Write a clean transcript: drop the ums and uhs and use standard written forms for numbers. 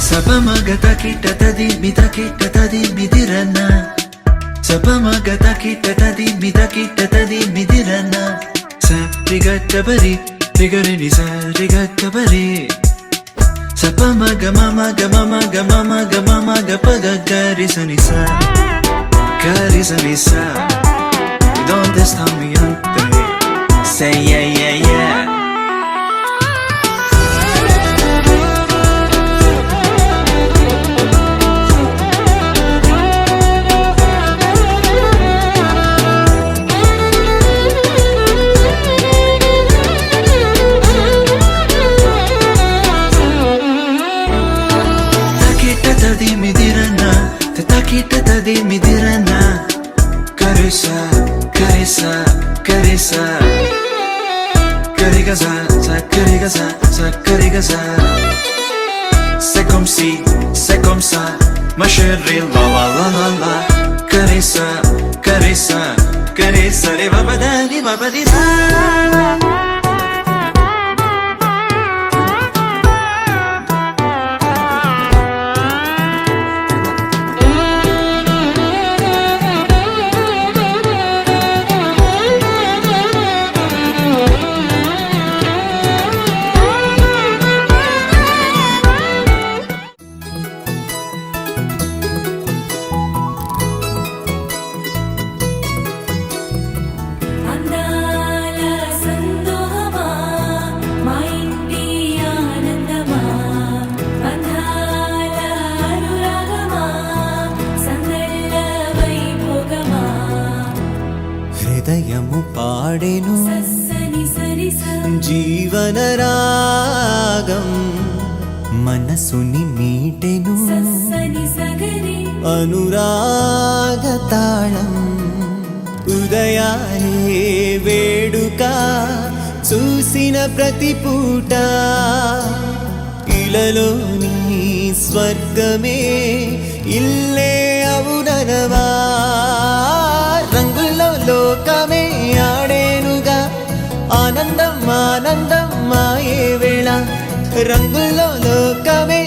Sapamagata kita tadi midirana. Sapamagata kita tadi midirana. Sa rigatta bari rigare ni sa rigatta bari. Sapamaga mama ga mama ga mama ga mama ga paga gari sa ni sa gari sa ni sa. Don't stop me ante. Say yeah yeah yeah. Tadi midirana. Karisa, karisa, karisa. Karigaza, sa karigaza, sa karigaza. C'est comme ça, ma chérie, la la la la la. Karisa, karisa, karisa, li baba di sa. హృదయము పాడెను జీవన రాగం మనసుని మీటెను అనురాగ తాళం ఉదయాలే వేడుక చూసిన ప్రతి పూట ఇలలోని స్వర్గమే ఇల్లే అవుననవా రంగుల్లో లోకమే ఆడేనుగా ఆనందం ఆనందం మాయే వేళ రంగుల్లో లోకమే